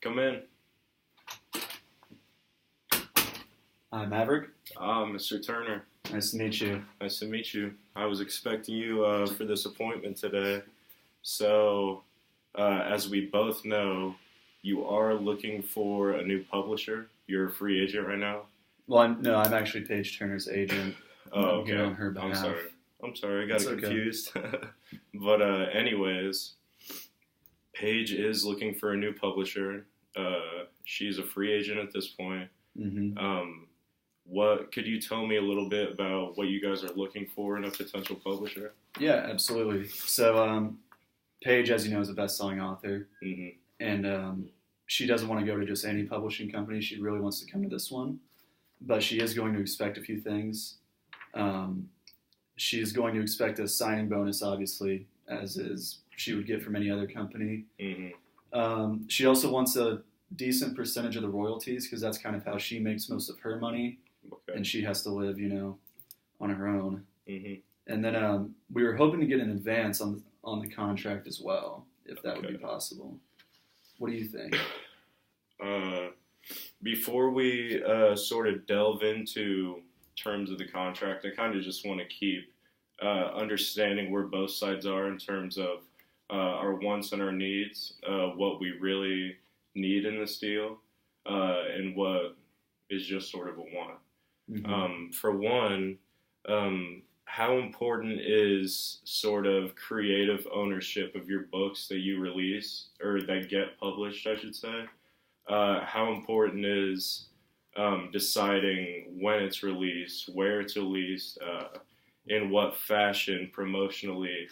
Come in. Hi, Maverick. Mr. Turner. Nice to meet you. Nice to meet you. I was expecting you for this appointment today. So, as we both know, you are looking for a new publisher. You're a free agent right now. Well, I'm actually Paige Turner's agent. Oh, okay. On her behalf. I'm sorry. I got confused. But anyways, Paige is looking for a new publisher. She's a free agent at this point. Mm-hmm. What could you tell me a little bit about what you guys are looking for in a potential publisher? Yeah, absolutely. So, Paige, as you know, is a best-selling author, and she doesn't want to go to just any publishing company. She really wants to come to this one, but she is going to expect a few things. She is going to expect a signing bonus, obviously, as is she would get from any other company. She also wants a decent percentage of the royalties because that's kind of how she makes most of her money. Okay. And she has to live, on her own. Mm-hmm. And then we were hoping to get an advance on the contract as well, if that would be possible. What do you think? Before we sort of delve into terms of the contract, I kind of just want to keep understanding where both sides are in terms of our wants and our needs, what we really need in this deal, and what is just sort of a want. Mm-hmm. For one, how important is sort of creative ownership of your books that you release, or that get published, I should say? How important is deciding when it's released, where it's released, in what fashion, promotionally,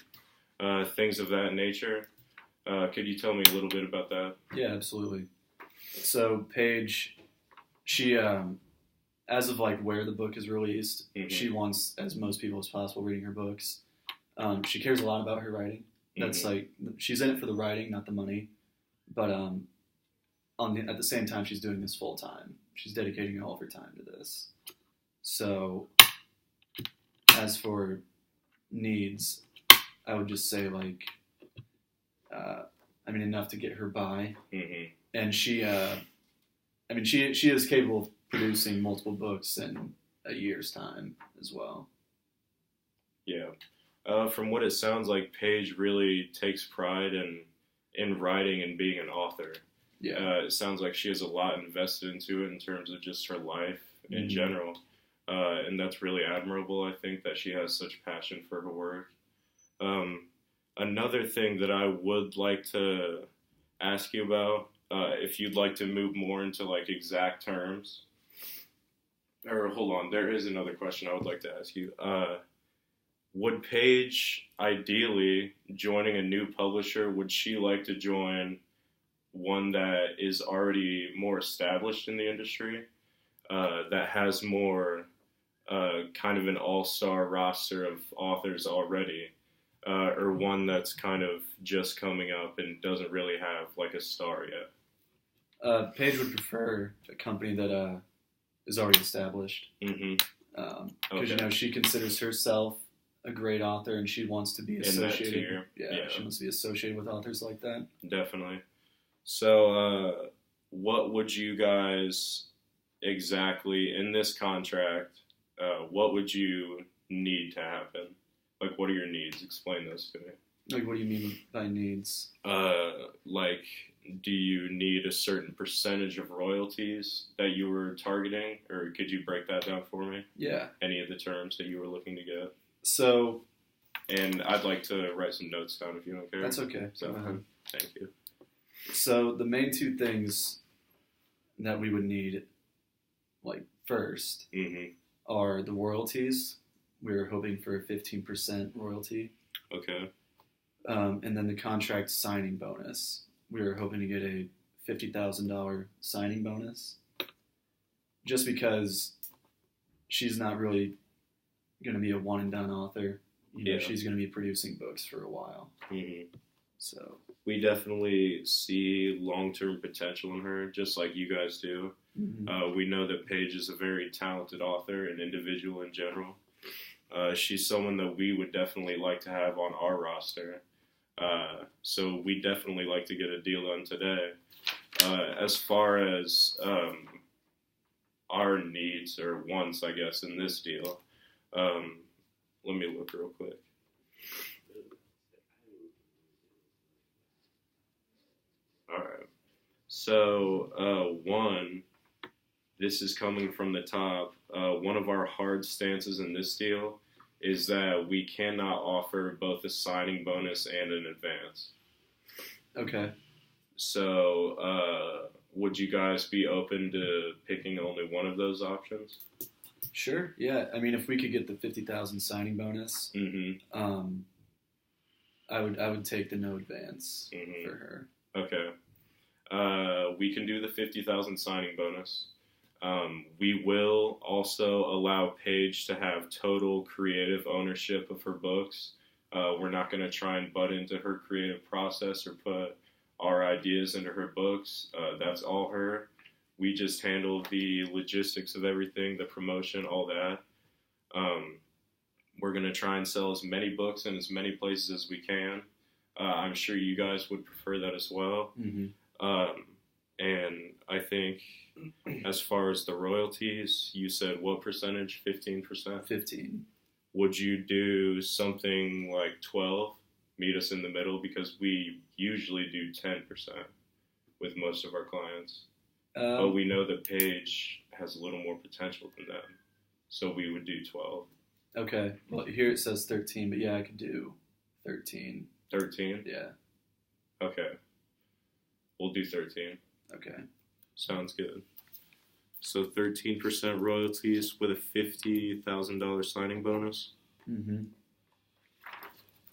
things of that nature? Could you tell me a little bit about that? Yeah, absolutely. So Paige, she, as of where the book is released, she wants as most people as possible reading her books. She cares a lot about her writing. That's she's in it for the writing, not the money. But at the same time, she's doing this full time. She's dedicating all of her time to this. So, as for needs, I would just say enough to get her by. And she is capable of producing multiple books in a year's time as well. Yeah. From what it sounds like, Paige really takes pride in writing and being an author. Yeah. It sounds like she has a lot invested into it in terms of just her life in general. And that's really admirable, I think, that she has such passion for her work. Another thing that I would like to ask you about, if you'd like to move more into exact terms, or hold on, there is another question I would like to ask you. Would Paige, ideally, joining a new publisher, would she like to join one that is already more established in the industry, that has more kind of an all-star roster of authors already, or one that's kind of just coming up and doesn't really have a star yet? Paige would prefer a company that is already established. Because she considers herself a great author, and she wants to be associated. In that tier. She wants to be associated with authors like that. Definitely. So, what would you guys exactly in this contract? What would you need to happen? What are your needs? Explain those to me. What do you mean by needs? Do you need a certain percentage of royalties that you were targeting, or could you break that down for me? Yeah. Any of the terms that you were looking to get? So. And I'd like to write some notes down if you don't care. That's okay. So, thank you. So the main two things that we would need, first, are the royalties. We were hoping for a 15% royalty. Okay. And then the contract signing bonus. We were hoping to get a $50,000 signing bonus. Just because she's not really going to be a one-and-done author. She's going to be producing books for a while. So we definitely see long-term potential in her, just like you guys do. We know that Paige is a very talented author and individual in general. She's someone that we would definitely like to have on our roster. So we definitely like to get a deal done today. as far as our needs or wants, I guess, in this deal, let me look real quick. All right. So, one, this is coming from the top. One of our hard stances in this deal is that we cannot offer both a signing bonus and an advance. Okay. So, would you guys be open to picking only one of those options? Sure. Yeah. I mean, if we could get the 50,000 signing bonus, I would take the no advance for her. Okay. We can do the 50,000 signing bonus. We will also allow Paige to have total creative ownership of her books. We're not going to try and butt into her creative process or put our ideas into her books. That's all her. We just handle the logistics of everything, the promotion, all that. We're going to try and sell as many books in as many places as we can. I'm sure you guys would prefer that as well. And I think as far as the royalties, you said what percentage? 15%? 15. Would you do something like 12? Meet us in the middle, because we usually do 10% with most of our clients. But we know that Paige has a little more potential than them. So we would do 12. Okay. Well, here it says 13, but yeah, I could do 13. 13? Yeah. Okay. We'll do 13. Okay. Sounds good. So 13% royalties with a $50,000 signing bonus.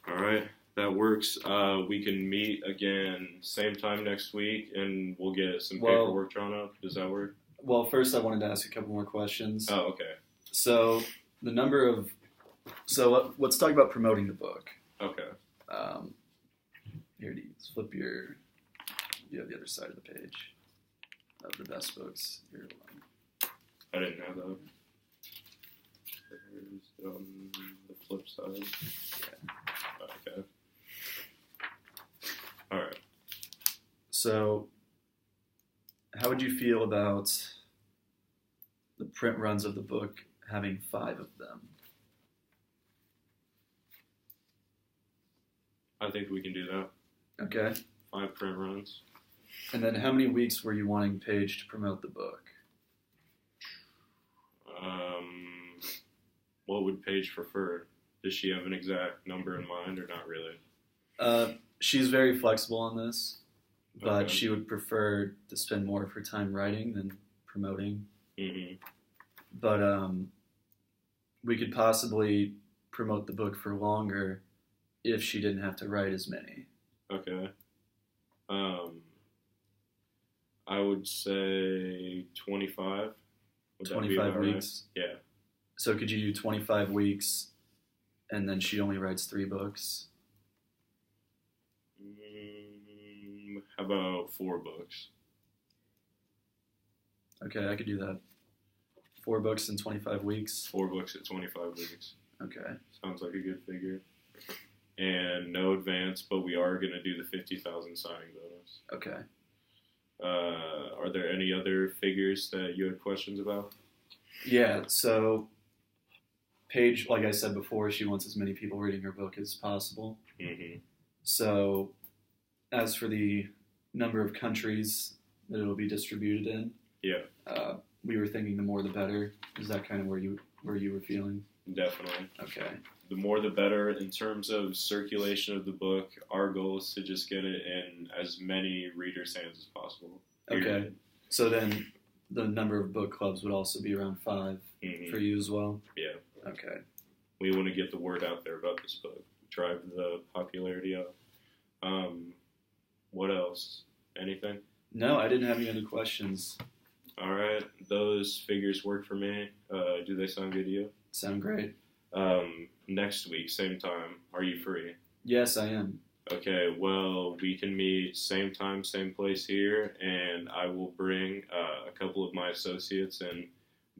All right. That works. We can meet again same time next week, and we'll get some paperwork drawn up. Does that work? Well, first I wanted to ask a couple more questions. Oh, okay. So the number of... So let's talk about promoting the book. Okay. Here, flip your... You have the other side of the page of the best books. Here, I didn't have that. There's on the flip side. Yeah. Okay. All right. So, how would you feel about the print runs of the book having 5 of them? I think we can do that. Okay. 5 print runs. And then how many weeks were you wanting Paige to promote the book? What would Paige prefer? Does she have an exact number in mind or not really? She's very flexible on this, but Okay. she would prefer to spend more of her time writing than promoting. But we could possibly promote the book for longer if she didn't have to write as many. Okay. I would say 25. Would 25 weeks? Right? Yeah. So could you do 25 weeks and then she only writes 3 books? How about 4 books? Okay, I could do that. 4 books in 25 weeks? 4 books at 25 weeks. Okay. Sounds like a good figure. And no advance, but we are going to do the 50,000 signing bonus. Okay. Are there any other figures that you had questions about? Yeah, so Paige, like I said before, she wants as many people reading her book as possible. So as for the number of countries that it'll be distributed in, we were thinking the more the better. Is that kind of where you were feeling? Definitely. Okay. The more the better. In terms of circulation of the book, our goal is to just get it in as many readers' hands as possible. Okay. So then the number of book clubs would also be around 5 for you as well? Yeah. Okay. We want to get the word out there about this book, drive the popularity up. What else? Anything? No, I didn't have any other questions. All right. Those figures work for me. Do they sound good to you? Sound great. Next week, same time. Are you free? Yes, I am. Okay, well, we can meet same time, same place here, and I will bring a couple of my associates, and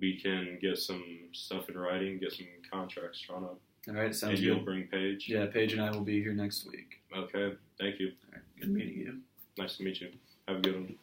we can get some stuff in writing, get some contracts drawn up. All right, sounds and good. you'll bring Paige? Yeah, Paige and I will be here next week. Okay, thank you. All right, good meeting you. Nice to meet you. Have a good one.